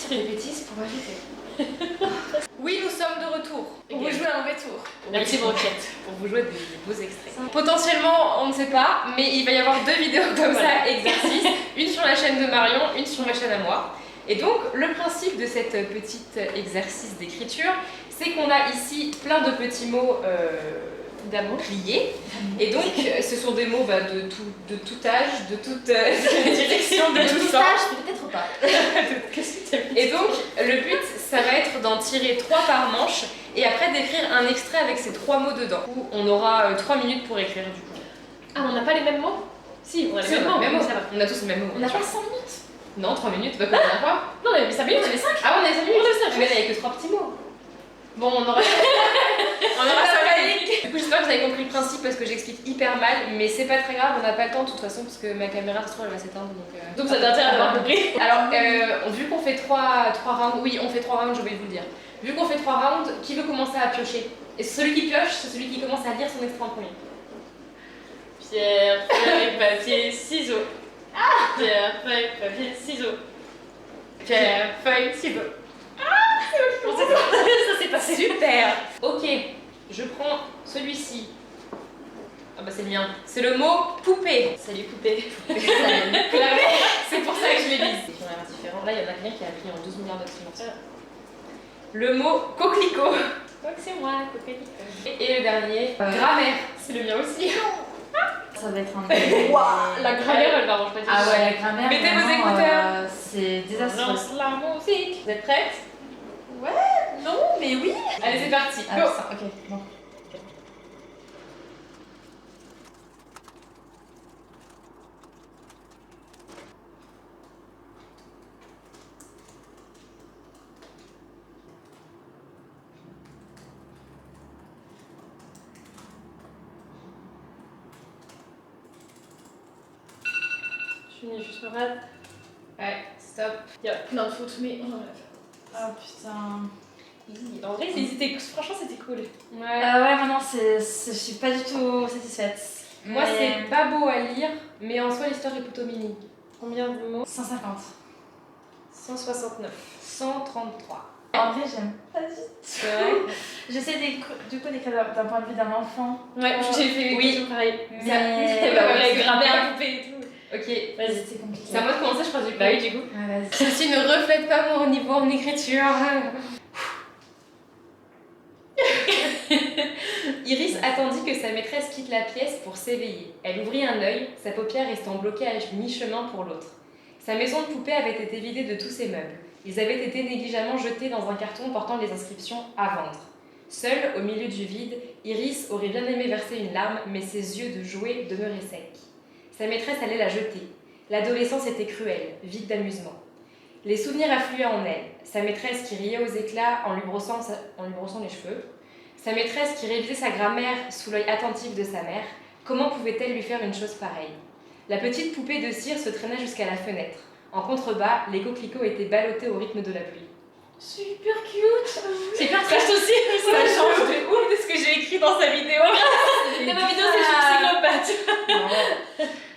Tirer des bêtises pour m'inviter. Oui, nous sommes de retour. On vous joue un mauvais tour. Merci Banquette pour vous jouer des beaux extraits. Potentiellement, on ne sait pas, mais il va y avoir 2 vidéos comme ça, exercices. Une sur la chaîne de Marion, une sur ma chaîne à moi. Et donc, le principe de cette petite exercice d'écriture, c'est qu'on a ici plein de petits mots d'amour liés. Et donc, ce sont des mots de tout âge, de toute direction, de tout sens. Peut-être pas. Et donc, le but, ça va être d'en tirer 3 par manche et après d'écrire un extrait avec ces 3 mots dedans. On aura 3 minutes pour écrire du coup. Ah, on n'a pas les mêmes mots? Si, on a les mêmes mots. Ça va. On a tous les mêmes mots. On n'a pas 5 minutes? Non, 3 minutes. Bah, combien fois? Non, mais 5 minutes, on est 5. Ah, on est 5 minutes? On est 5. Mais là, il n'y a que 3 petits mots. Bon, on aura 5 minutes. Du coup, j'espère que vous avez compris le principe parce que j'explique hyper mal, mais c'est pas très grave, on n'a pas le temps de toute façon parce que ma caméra, ça se trouve, elle va s'éteindre. Donc ça t'intéresse à avoir compris. Alors, vu qu'on fait 3 rounds, oui, on fait 3 rounds, je vais vous le dire. Vu qu'on fait 3 rounds, qui veut commencer à piocher? Et celui qui pioche, c'est celui qui commence à lire son extrait en premier. Pierre, feuille, papier, ciseaux. Pierre, feuille, papier, ciseaux. Pierre, feuille, ciseaux. Ça s'est passé. Super. Ok, je prends celui-ci. Ah bah c'est le mien. C'est le mot poupée. Salut poupée. C'est pour ça que je l'ai mis. Ils ont l'air différents. Là, il y en a quelqu'un qui a appris en 12 milliards d'occidentaux. Le mot coquelicot. Donc c'est moi, coquelicot. Et le dernier, grammaire. C'est le mien aussi. Ça va être un... Waouh, la grammaire, elle m'arrange pas du tout. Ah ouais, la grammaire, Mettez vos vraiment, écouteurs. c'est désastreux. Lance la musique. Vous êtes prêtes? Non, mais oui. Allez, c'est parti. Ah, Go. putain, ok, bon. Je finis juste malade. Ouais, stop. Il y a plein de fautes, mais on va la faire. Ah putain. En vrai, franchement, c'était cool. Ouais. Ouais, maintenant, je suis pas du tout satisfaite. Moi, Mais- c'est pas beau à lire, mais en soi, l'histoire est plutôt mini. Combien de mots? 150. 169. 133. En vrai, j'aime pas du tout. C'est vrai? J'essaie du coup d'écrire d'un point de vue d'un enfant. Ouais, j'ai fait Oui. toujours pareil. Mais... Bah ouais, Ouais, grammaire, poupée et tout. Ok. Vas-y. C'est compliqué. C'est à moi de commencer, je crois, du coup. Bah oui, du coup. Ouais, vas-y. Ceci ne reflète pas mon niveau en écriture. Iris attendit que sa maîtresse quitte la pièce pour s'éveiller. Elle ouvrit un œil, sa paupière restant bloquée à mi-chemin pour l'autre. Sa maison de poupée avait été vidée de tous ses meubles. Ils avaient été négligemment jetés dans un carton portant les inscriptions « À vendre ». Seule, au milieu du vide, Iris aurait bien aimé verser une larme, mais ses yeux de jouet demeuraient secs. Sa maîtresse allait la jeter. L'adolescence était cruelle, vide d'amusement. Les souvenirs affluaient en elle. Sa maîtresse qui riait aux éclats en lui brossant les cheveux. Sa maîtresse qui révisait sa grammaire sous l'œil attentif de sa mère. Comment pouvait-elle lui faire une chose pareille? La petite poupée de cire se traînait jusqu'à la fenêtre. En contrebas, les coquelicots étaient ballottés au rythme de la pluie. Super cute. C'est clair, Ça aussi, ça change de ouf de ce que j'ai écrit dans sa vidéo. Dans ma vidéo, c'est psychopathe. Non.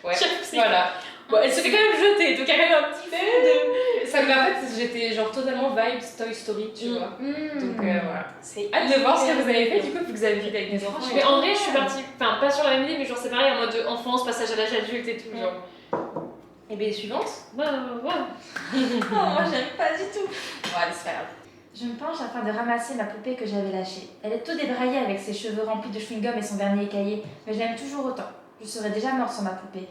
Ouais, Chaque voilà. Bon, elle se fait quand même jeter, donc il y a quand même un petit peu de... Ça en fait, j'étais genre totalement vibes Toy Story, tu vois. Donc voilà. C'est Hâte de voir ce que vous avez fait du coup, vu que vous avez vu avec des enfants. Mais en vrai, je suis partie, enfin pas sur la même idée, mais genre c'est pareil en mode enfance, passage à l'âge adulte et tout, genre. Et bien suivante. Ouais. Non, moi, j'aime pas du tout. Bon, allez, c'est pas grave. Je me penche afin de ramasser ma poupée que j'avais lâchée. Elle est tout débraillée avec ses cheveux remplis de chewing-gum et son vernis écaillé, mais je l'aime toujours autant. Je serais déjà morte sans ma poupée.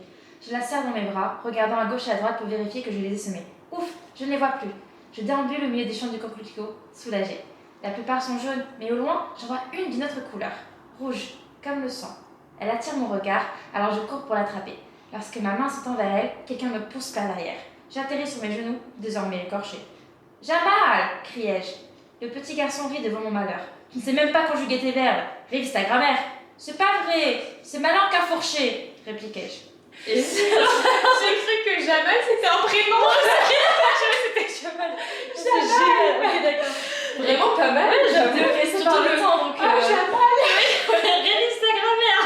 Je la serre dans mes bras, regardant à gauche et à droite pour vérifier que je les ai semées. Ouf, je ne les vois plus. Je déambule au milieu des champs de coquelicots, soulagée. La plupart sont jaunes, mais au loin, j'en vois une d'une autre couleur. Rouge, comme le sang. Elle attire mon regard, alors je cours pour l'attraper. Lorsque ma main s'étend vers elle, quelqu'un me pousse par derrière. J'atterris sur mes genoux, désormais écorchés. « Jamal !» criai-je. Le petit garçon rit devant mon malheur. « Je ne sais même pas conjuguer tes verbes. Révise ta grammaire. »« C'est pas vrai. C'est ma langue à fourcher !» répliquai-je. Et j'ai cru que Jamal c'était un prénom. C'était Jamal. C'est génial, ok d'accord. Vraiment pas mal. Je devais laisser par le temps, donc... Réalise ta grammaire.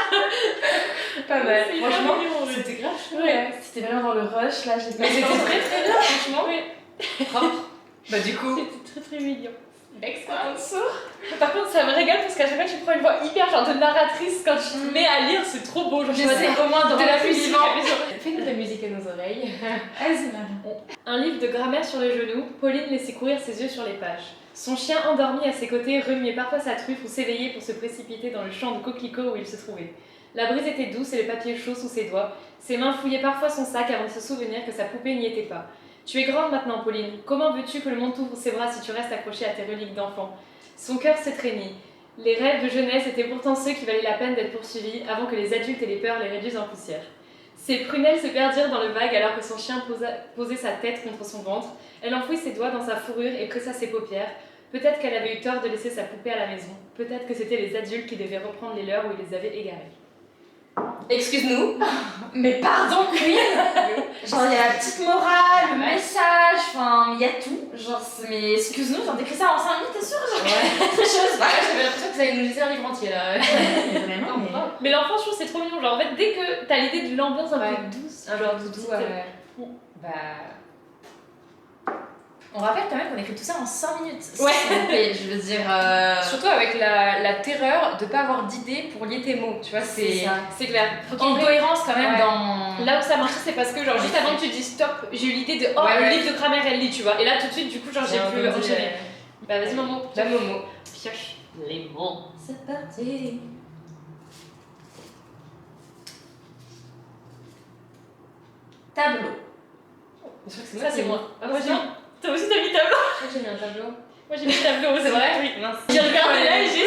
Pas mal. C'est hyper Franchement, mignon, ouais. c'était grave chouette. Ouais, c'était vraiment dans le rush, là, j'ai Mais c'était très très bien, franchement. Oui. Propre. Bah du coup, C'était très très mignon. Expanso. Par contre, ça me régale parce qu'à chaque fois, tu prends une voix hyper genre de narratrice quand tu te mets à lire, c'est trop beau. Genre, Je sais, au moins de la musique. vivant. Fais-nous de la musique à nos oreilles. Vas-y, Marie. Un livre de grammaire sur les genoux, Pauline laissait courir ses yeux sur les pages. Son chien endormi à ses côtés remuait parfois sa truffe ou s'éveillait pour se précipiter dans le champ de coquelicots où il se trouvait. La brise était douce et le papier chaud sous ses doigts. Ses mains fouillaient parfois son sac avant de se souvenir que sa poupée n'y était pas. Tu es grande maintenant, Pauline. Comment veux-tu que le monde t'ouvre ses bras si tu restes accrochée à tes reliques d'enfant ? Son cœur s'étreignit. Les rêves de jeunesse étaient pourtant ceux qui valaient la peine d'être poursuivis avant que les adultes et les peurs les réduisent en poussière. Ses prunelles se perdirent dans le vague alors que son chien posait sa tête contre son ventre. Elle enfouit ses doigts dans sa fourrure et pressa ses paupières. Peut-être qu'elle avait eu tort de laisser sa poupée à la maison. Peut-être que c'étaient les adultes qui devaient reprendre les leurs où ils les avaient égarés. Excuse-nous. Mais pardon, Queen. Genre, il y a la petite morale, le message, enfin, il y a tout. Genre, mais excuse-nous, j'en décris ça en 5 minutes, t'es sûre? Genre, Ouais. chose, Ouais, j'avais l'impression que ça allait nous laisser un livre entier là. Vraiment, mais... Mais l'enfant, je trouve c'est trop mignon. Genre, en fait, dès que t'as l'idée de l'ambiance un Ouais. peu douce, Un genre doudou. petite- Bah. On rappelle quand même qu'on écrit tout ça en 5 minutes. Ouais. S'il vous plaît, je veux dire... Surtout avec la terreur de pas avoir d'idée pour lier tes mots. Tu vois, C'est ça. C'est clair. Faut qu'il y ait une cohérence quand même Ouais. dans... Là où ça marche, c'est parce que genre juste avant que tu dis stop, j'ai eu l'idée de oh Ouais, le ouais. livre de grammaire elle lit, tu vois. Et là tout de suite du coup genre j'ai pu enchaîner. Bah vas-y maman, La Momo. pioche les mots. C'est parti. Tableau. Je crois que c'est Ça c'est qui ai moi. Ah, Moi c'est j'ai moi. Toi aussi t'as mis tableau. Je crois que j'ai mis un tableau. Moi j'ai mis tableau, c'est vrai. Oui, mince. J'ai regardé là et j'ai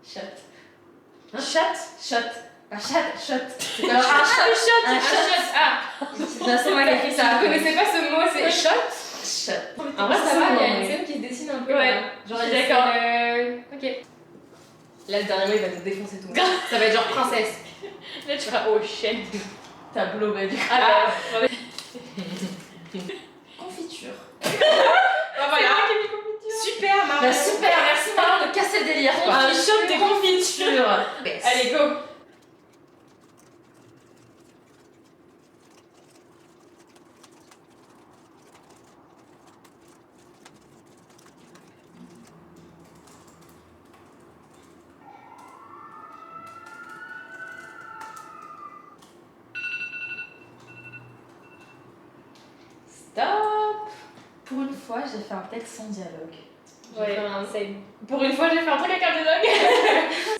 Shot. chat. Shot. Un chat, shot. C'est Un comme un chat. shot. Un shot. Ah, C'est moi qui ai fait ça. je connaissais pas ce mot, c'est shot. Shot. En vrai, ça va, il y a une Ouais. scène qui se dessine un peu. Ouais, là. je suis c'est d'accord. Ok. Là, le dernier mot, il va nous défoncer tout. Ça va être genre princesse. Là tu feras oh shit. Tableau, bah du coup. Ah bah Confiture. Ah, voilà. Super, Marc. Bah super, merci Marlon de casser le délire. quoi. Un shot de confiture. Allez, go. Stop. Pour une fois, j'ai fait un texte sans dialogue. Ouais, Enfin, same. Pour une fois j'ai fait un truc avec un dialogue.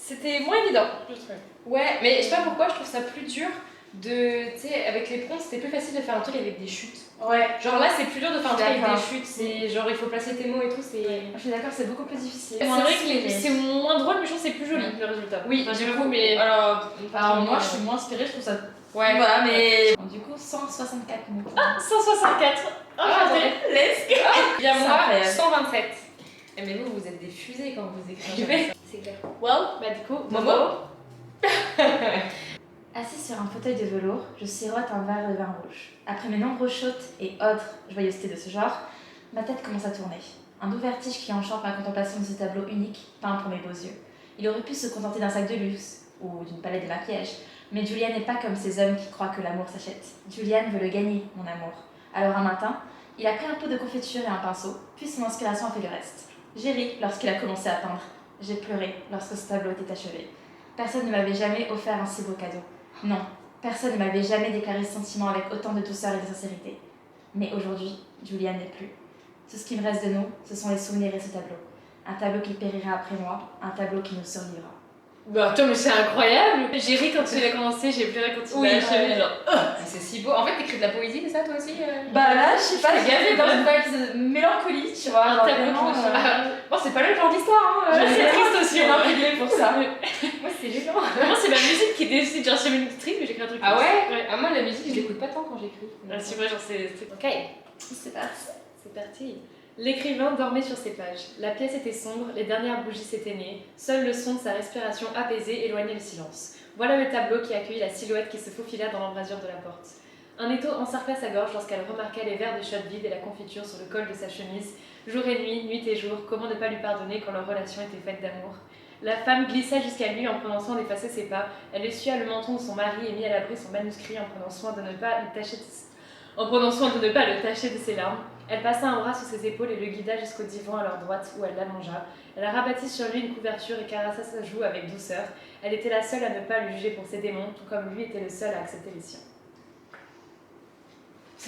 C'était moins évident, je trouve. Ouais, mais je sais pas pourquoi, je trouve ça plus dur de. Tu sais, avec les prompts, c'était plus facile de faire un truc avec des chutes. Ouais. Genre là, c'est plus dur de faire un truc avec D'accord. des chutes. C'est genre, il faut placer tes mots et tout. C'est. Je suis d'accord, c'est beaucoup plus difficile. C'est vrai que c'est moins drôle, mais je trouve que c'est plus joli le résultat. Oui, Enfin, du du coup, coup, mais. Alors moi, je suis moins inspirée, je trouve ça... Ouais. Voilà, mais... Du coup, 164 minutes. 164. Ah, Enchanté. Let's go. Bien C'est moi, incroyable. 127. Eh, mais vous êtes des fusées quand vous écrivez. C'est clair. Well, bah du coup, Momo. Assis sur un fauteuil de velours, je sirote un verre de vin rouge. Après mes nombreuses chôtes et autres joyeusetés de ce genre, ma tête commence à tourner. Un doux vertige qui enchante ma contemplation de ce tableau unique, peint pour mes beaux yeux. Il aurait pu se contenter d'un sac de luxe ou d'une palette de maquillage, mais Julian n'est pas comme ces hommes qui croient que l'amour s'achète. Julian veut le gagner, mon amour. Alors un matin, il a pris un pot de confiture et un pinceau, puis son inspiration a fait le reste. J'ai ri lorsqu'il a commencé à peindre. J'ai pleuré lorsque ce tableau était achevé. Personne ne m'avait jamais offert un si beau cadeau. Non, personne ne m'avait jamais déclaré ce sentiment avec autant de douceur et de sincérité. Mais aujourd'hui, Julian n'est plus. Tout ce qui me reste de nous, ce sont les souvenirs et ce tableau. Un tableau qui périra après moi, un tableau qui nous survivra. Bah attends, mais c'est incroyable. J'ai ri quand il a commencé, j'ai pleuré quand il Oui, a achevé. ouais. Genre. Mais c'est si beau. En fait, t'écris de la poésie, c'est ça toi aussi Bah là, je sais pas, Je j'ai t'ai gavé dans une vibe de mélancolie, tu vois. Un genre tableau vraiment, qui nous Bon, c'est pas le genre d'histoire, hein. C'est triste aussi, on hein. a réglé pour ça. Moi, c'est gênant. Moi, c'est ma musique qui décide. Genre, j'ai une triste, mais j'écris un truc. Ah comme ça. ouais, Ah, moi, la musique, je l'écoute pas tant quand j'écris. Ah, si, moi, genre, c'est. Ok. C'est parti. C'est parti. L'écrivain dormait sur ses pages. La pièce était sombre, les dernières bougies s'éteignaient. Seul le son de sa respiration apaisée éloignait le silence. Voilà le tableau qui accueille la silhouette qui se faufila dans l'embrasure de la porte. Un étau encercla sa gorge lorsqu'elle remarqua les verres de shot vide et la confiture sur le col de sa chemise. Jour et nuit, nuit et jour, comment ne pas lui pardonner quand leur relation était faite d'amour. La femme glissa jusqu'à lui en prenant soin d'effacer ses pas. Elle essuya le menton de son mari et mit à l'abri son manuscrit en prenant soin de ne pas lui tacher En prenant soin de ne pas le tacher de ses larmes, elle passa un bras sous ses épaules et le guida jusqu'au divan à leur droite où elle l'allongea. Elle rabattit sur lui une couverture et caressa sa joue avec douceur. Elle était la seule à ne pas le juger pour ses démons, tout comme lui était le seul à accepter les siens.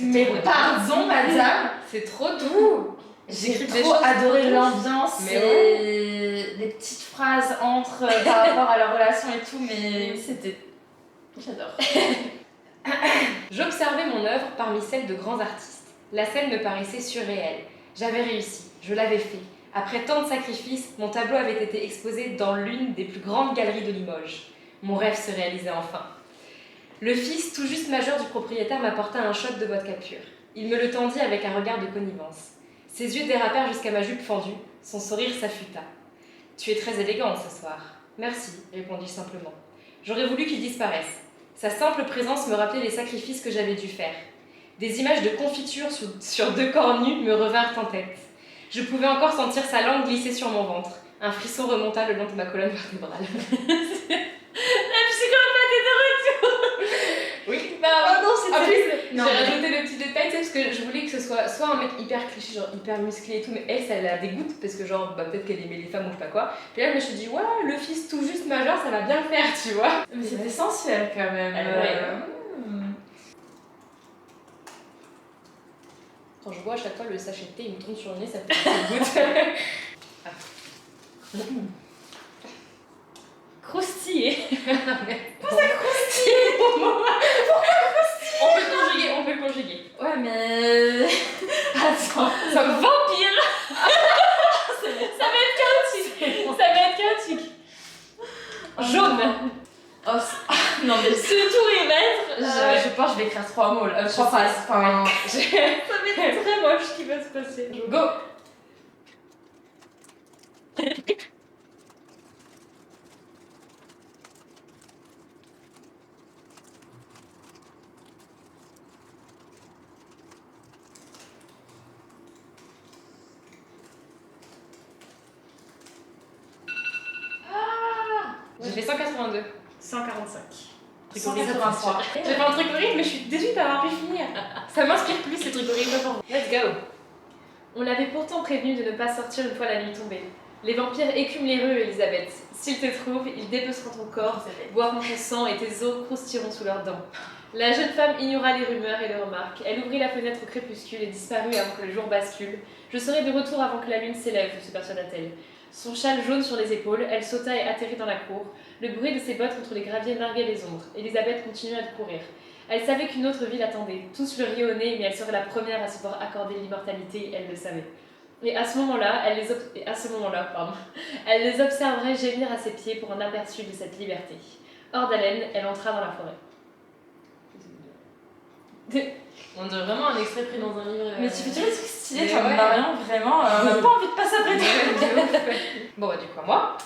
Mais pardon, madame, C'est trop doux. j'ai J'écris des trop choses adoré douces. l'ambiance Mais et les petites phrases entre par rapport à leur relation et tout, mais c'était... J'adore. J'observais mon œuvre parmi celles de grands artistes. La scène me paraissait surréelle. J'avais réussi, je l'avais fait. Après tant de sacrifices, mon tableau avait été exposé dans l'une des plus grandes galeries de Limoges. Mon rêve se réalisait enfin. Le fils, tout juste majeur du propriétaire, m'apporta un shot de vodka pur. Il me le tendit avec un regard de connivence. Ses yeux dérapèrent jusqu'à ma jupe fendue. Son sourire s'affûta. « Tu es très élégante ce soir. »« Merci, » répondis-je simplement. J'aurais voulu qu'il disparaisse. Sa simple présence me rappelait les sacrifices que j'avais dû faire. Des images de confiture sur deux corps nus me revinrent en tête. Je pouvais encore sentir sa langue glisser sur mon ventre. Un frisson remonta le long de ma colonne vertébrale. La psychopathe est de retour. Oui, Oh non, en plus, Non, j'ai mais- rajouté le petit détail, tu sais, parce que je voulais que ce soit un mec hyper cliché, genre hyper musclé et tout, mais elle, ça la dégoûte, parce que genre, peut-être qu'elle aimait les femmes ou je sais pas quoi. Puis là, je me suis dit, ouais, le fils tout juste majeur, ça va bien le faire, tu vois. Mais c'était sensuel quand même. Quand je bois à chaque fois le sachet de thé, il me tombe sur le nez, ça fait une petite goutte. Croustillé. On peut le conjuguer. Ouais, mais... Attends. C'est un vampire. Ça va être chaotique. Ça va être chaotique. Jaune. Oh, non mais... Ce tour est maître. Je pense que je vais écrire 3 mots, 3 phrases. Enfin, Ça va être très moche ce qui va se passer. Go. J'ai fait 182. 145. 183. J'ai fait un truc horrible, mais je suis déçue d'avoir pu finir. Ça m'inspire plus ces trucs horribles. Let's go. On l'avait pourtant prévenu de ne pas sortir une fois la nuit tombée. Les vampires écument les rues, Elisabeth. S'ils te trouvent, ils dépeceront ton corps, boiront ton sang et tes os croustilleront sous leurs dents. La jeune femme ignora les rumeurs et les remarques. Elle ouvrit la fenêtre au crépuscule et disparut avant que le jour bascule. Je serai de retour avant que la lune s'élève, se persuada-t-elle. Son châle jaune sur les épaules, elle sauta et atterrit dans la cour. Le bruit de ses bottes contre les graviers narguait les ombres. Elisabeth continuait de courir. Elle savait qu'une autre vie l'attendait. Tous le riaient au nez, mais elle serait la première à se voir accorder l'immortalité, elle le savait. Et à ce moment-là, elle les observerait gémir à ses pieds pour un aperçu de cette liberté. Hors d'haleine, elle entra dans la forêt. On dirait vraiment un extrait pris dans un livre. Mais tu fais toujours des trucs stylés, Mais toi, ouais. Marion, vraiment. On n'a pas envie de passer après toi. Bon, bah, du coup, à moi.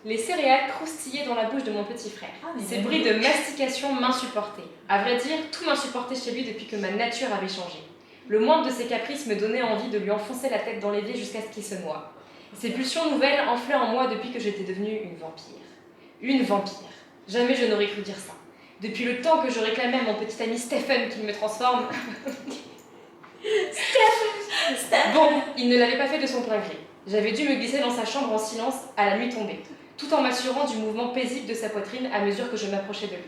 Les céréales croustillaient dans la bouche de mon petit frère. Ah, mais Ces oui. bruits de mastication m'insupportaient. À vrai dire, tout m'insupportait chez lui depuis que ma nature avait changé. Le moindre de ses caprices me donnait envie de lui enfoncer la tête dans l'évier jusqu'à ce qu'il se noie. Ces pulsions nouvelles enflaient en moi depuis que j'étais devenue une vampire. Une vampire. Jamais je n'aurais cru dire ça. Depuis le temps que je réclamais à mon petit ami Stephen qu'il me transforme... Bon, il ne l'avait pas fait de son plein gré. J'avais dû me glisser dans sa chambre en silence à la nuit tombée, tout en m'assurant du mouvement paisible de sa poitrine à mesure que je m'approchais de lui.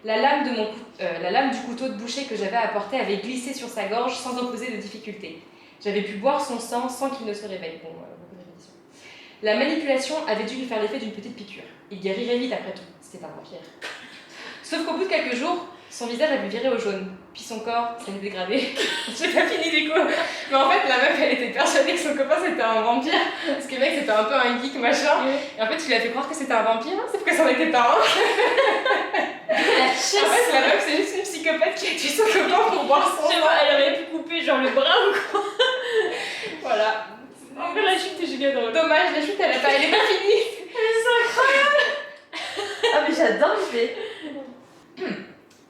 La lame du couteau de boucher que j'avais apporté avait glissé sur sa gorge sans en causer de difficulté. J'avais pu boire son sang sans qu'il ne se réveille. Bon, beaucoup de répétitions. La manipulation avait dû lui faire l'effet d'une petite piqûre. Il guérirait vite après tout, c'était un vampire. Sauf qu'au bout de quelques jours, son visage avait viré au jaune, puis son corps s'était dégradé. J'ai pas fini du coup. Mais en fait, la meuf, elle était persuadée que son copain c'était un vampire, parce que le mec c'était un peu un geek machin. Et en fait, tu lui as fait croire que c'était un vampire, sauf que ça n'en était pas un. La En fait, la meuf, c'est juste une psychopathe qui a tué son copain pour boire son Je sais sang. pas, elle aurait pu couper genre le bras ou quoi. Voilà. Après la chute est géniale drôle. Dommage, la chute, elle est pas finie. Ah, mais j'adore l'idée.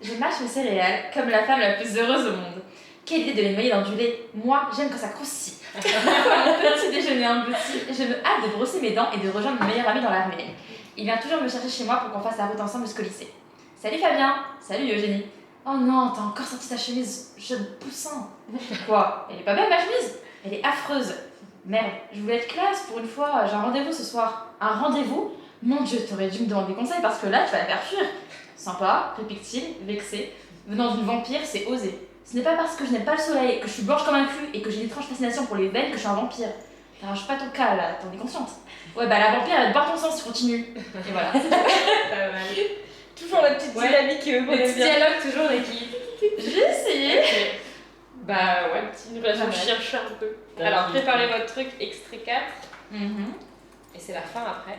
Je mâche mes céréales comme la femme la plus heureuse au monde. Quelle idée de les noyer dans du lait. Moi, j'aime quand ça croustille. Mon petit déjeuner englouti, je me hâte de brosser mes dents et de rejoindre mon meilleur ami dans l'armée. Il vient toujours me chercher chez moi pour qu'on fasse la route ensemble jusqu'au lycée. Salut Fabien. Salut Eugénie. Oh non, t'as encore sorti ta chemise jaune poussin. Quoi? Elle est pas belle ma chemise? Elle est affreuse. Merde, je voulais être classe pour une fois, j'ai un rendez-vous ce soir. Un rendez-vous? Mon Dieu, t'aurais dû me demander conseil parce que là, tu vas la faire fuir. Sympa, réplique-t-il, vexé. Venant d'une vampire, c'est osé. Ce n'est pas parce que je n'aime pas le soleil, que je suis blanche comme un cul et que j'ai une étrange fascination pour les veines que je suis un vampire. T'arranges pas ton cas là, t'en es consciente. Ouais, bah la vampire elle va te boire ton sang si tu continues. Et voilà. Pas mal. Toujours la petite dynamique Le qu'on petit aime bien. dialogue toujours d'équipe. J'ai essayé. Bah ouais. Une relation chien-chat un peu. Alors préparez votre truc, extrait 4. Mhm. Et c'est la fin après.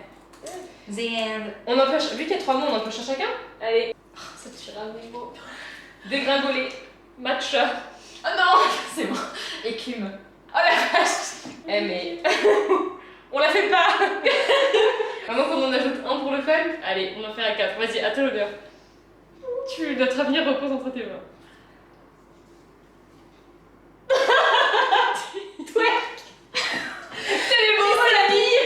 The end. On en peut, vu qu'il y a 3 mots, on en peut chacun. Allez. Oh, ça tire à mes mots. Dégringoler. Matcha. Oh non, c'est bon. Écume. Oh la vache. Eh mais... on la fait pas. Vraiment qu'on en ajoute un pour le fun. Allez, on en fait à 4. Vas-y, à toi l'honneur. Notre avenir repose entre tes mains. C'est bon, c'est la vie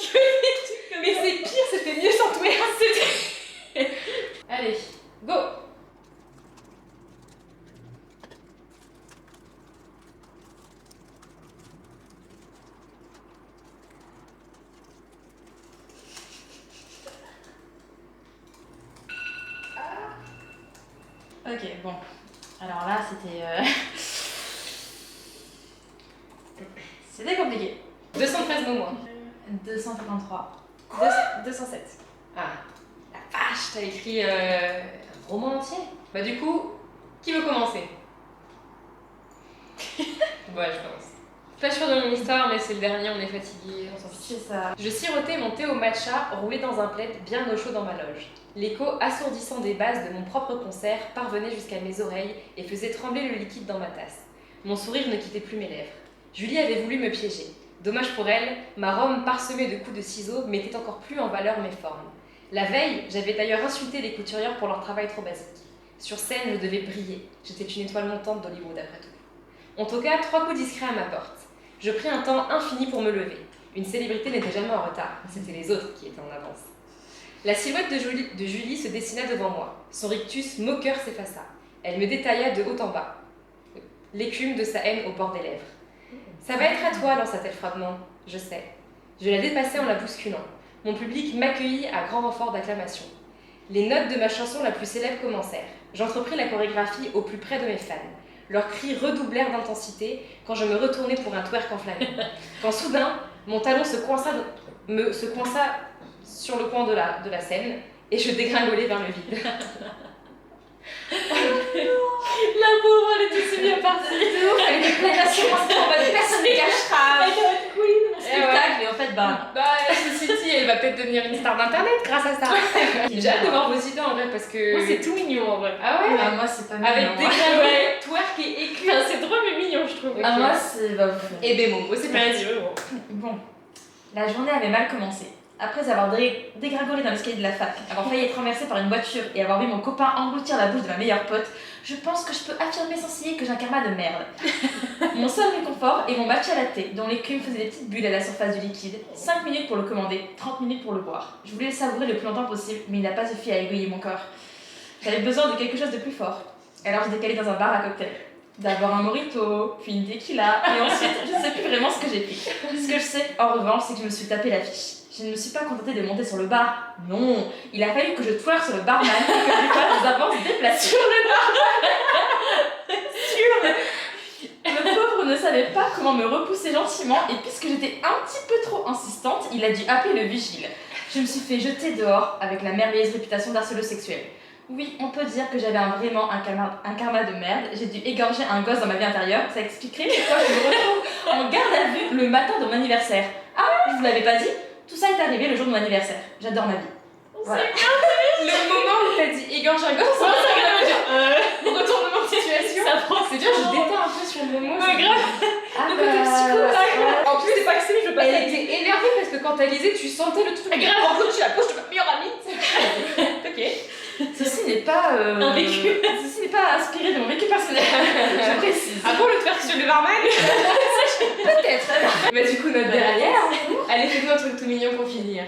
que Mais c'est pire, c'était mieux sans twerk. Allez, go. Ok, bon. Alors là, c'était. C'était compliqué. 213 mots moins. 253. 207. Ah, la vache, t'as écrit un roman entier. Bah du coup, qui veut commencer? Ouais, je commence. Pas sûr de mon histoire, mais c'est le dernier, on est fatigué, on s'en fiche. C'est ça. Je sirotais mon thé au matcha, roulé dans un plaid bien au chaud dans ma loge. L'écho assourdissant des basses de mon propre concert parvenait jusqu'à mes oreilles et faisait trembler le liquide dans ma tasse. Mon sourire ne quittait plus mes lèvres. Julie avait voulu me piéger. Dommage pour elle, ma robe parsemée de coups de ciseaux mettait encore plus en valeur mes formes. La veille, j'avais d'ailleurs insulté les couturières pour leur travail trop basique. Sur scène, je devais briller. J'étais une étoile montante d'Hollywood après tout. On toqua 3 coups discrets à ma porte. Je pris un temps infini pour me lever. Une célébrité n'était jamais en retard, c'était les autres qui étaient en avance. La silhouette de Julie se dessina devant moi. Son rictus moqueur s'effaça. Elle me détailla de haut en bas. L'écume de sa haine au bord des lèvres. « Ça va être à toi, lança-t-elle froidement. Je sais. » Je la dépassai en la bousculant. Mon public m'accueillit à grand renfort d'acclamations. Les notes de ma chanson la plus célèbre commencèrent. J'entrepris la chorégraphie au plus près de mes fans. Leurs cris redoublèrent d'intensité quand je me retournai pour un twerk enflammé. Quand soudain, mon talon se coinça sur le coin de la scène et je dégringolai vers le vide. La pauvre, elle était si bien partie. C'est ouf, elle était pleine d'assurance en mode personne ne cachera. Elle va être queen. Spectacle et en fait, bah. Bah, ceci dit, elle va peut-être devenir une star d'internet grâce à ça. J'ai hâte de voir vos idées en vrai parce que. Moi, c'est tout mignon en vrai. Ah ouais? Ah, moi, c'est pas mignon. Avec moi. dégringolé, twerk et éclat. Enfin, c'est drôle mais mignon, je trouve. Ah, moi, c'est. Bah, Et bémon, c'est pas Vas-y, vraiment. Bon, la journée avait mal commencé. Après avoir dégringolé dans l'escalier de la fac, avoir failli être renversée par une voiture et avoir vu mon copain engloutir la bouche de ma meilleure pote, je pense que je peux affirmer sans ciller que j'ai un karma de merde. Mon seul réconfort est mon matcha latte, dont l'écume faisait des petites bulles à la surface du liquide. 5 minutes pour le commander, 30 minutes pour le boire. Je voulais le savourer le plus longtemps possible, mais il n'a pas suffi à égayer mon corps. J'avais besoin de quelque chose de plus fort. Alors j'ai décalé dans un bar à cocktail. D'abord un mojito, puis une tequila, et ensuite je ne sais plus vraiment ce que j'ai pris. Ce que je sais, en revanche, c'est que je me suis tapé l'affiche. Je ne me suis pas contentée de monter sur le bar. Non, il a fallu que je twerk sur le barman et que je fasse des avances déplacées. Sur le barman. Le pauvre ne savait pas comment me repousser gentiment et puisque j'étais un petit peu trop insistante, il a dû appeler le vigile. Je me suis fait jeter dehors avec la merveilleuse réputation d'harceleuse sexuelle. Oui, on peut dire que j'avais vraiment un karma de merde. J'ai dû égorger un gosse dans ma vie intérieure. Ça expliquerait pourquoi je me retrouve en garde à vue le matin de mon anniversaire. Ah, je vous l'avais pas dit? Tout ça est arrivé le jour de mon anniversaire. J'adore ma vie. Voilà. Le moment où t'as dit égorge un gosse, retournement de situation. Ça prend. C'est bien, je déteins un peu sur le mot. Ouais, grave. Ah, Le côté psycho. En plus, c'est pas que c'est, je veux pas elle ça. était énervée parce que quand elle lisait, tu sentais le truc. Grave. En gros, tu la poches de ma meilleure amie. Ok. Ceci n'est pas Un vécu. Ceci n'est pas inspiré de mon vécu personnel. Je précise. Ah bon, le twerk sur le barman? Peut-être. Bah, du coup, notre dernière. Allez, fais-nous un truc tout mignon pour finir.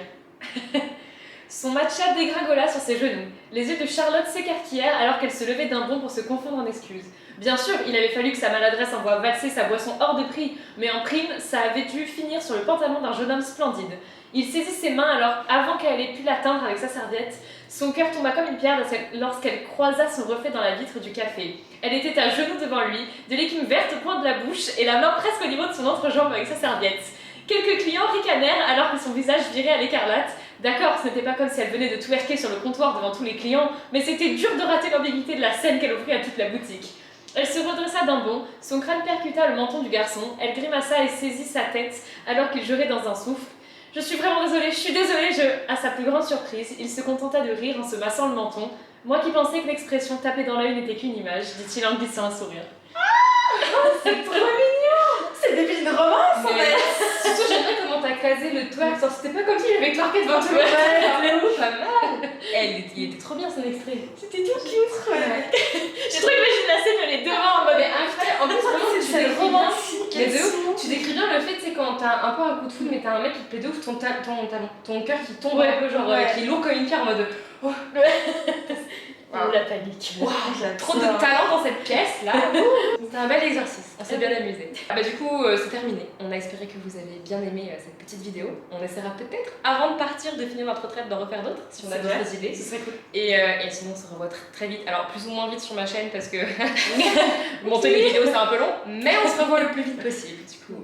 Son matcha dégringola sur ses genoux. Les yeux de Charlotte s'écarquillèrent alors qu'elle se levait d'un bond pour se confondre en excuses. Bien sûr, il avait fallu que sa maladresse envoie valser sa boisson hors de prix, mais en prime, ça avait dû finir sur le pantalon d'un jeune homme splendide. Il saisit ses mains alors, avant qu'elle ait pu l'atteindre avec sa serviette, son cœur tomba comme une pierre lorsqu'elle croisa son reflet dans la vitre du café. Elle était à genoux devant lui, de l'écume verte au coin de la bouche et la main presque au niveau de son entrejambe avec sa serviette. Quelques clients ricanèrent alors que son visage virait à l'écarlate. D'accord, ce n'était pas comme si elle venait de twerker sur le comptoir devant tous les clients, mais c'était dur de rater l'ambiguïté de la scène qu'elle offrit à toute la boutique. Elle se redressa d'un bond, son crâne percuta le menton du garçon, elle grimaça et saisit sa tête alors qu'il jurait dans un souffle. « Je suis vraiment désolée, je suis désolée, À sa plus grande surprise, il se contenta de rire en se massant le menton. Moi qui pensais que l'expression taper dans l'œil n'était qu'une image, dit-il en glissant un sourire. C'est trop mignon. C'est des films de romance en fait. Surtout, j'aime bien comment t'as casé le twerk. C'était pas comme si j'avais twerké devant tout le monde. Mais ouf. Pas mal. Il était trop bien son extrait. C'était tout cute. J'ai trop imaginé la scène, elle est devant en mode. Mais incroyable. En plus, vraiment, tu C'est décris bien. romantique. Mais de ouf, tu décris bien le fait, tu sais, quand t'as un peu un coup de foudre, mais t'as un mec qui te plaît de ouf, ton cœur qui tombe Ouais, un peu, genre, ouais. qui est lourd comme une pierre en mode. Oh, la panique. Waouh, trop de talent dans cette pièce là. C'était un bel exercice, on s'est bien amusé. Du coup, c'est terminé. On a espéré que vous avez bien aimé cette petite vidéo. On essaiera peut-être, avant de partir, de finir notre retraite, d'en refaire d'autres si on a C'est vrai. d'autres idées. Ce serait cool. Et sinon, on se revoit très vite. Alors, plus ou moins vite sur ma chaîne parce que monter les vidéos c'est un peu long, mais on se revoit le plus vite possible. Du coup,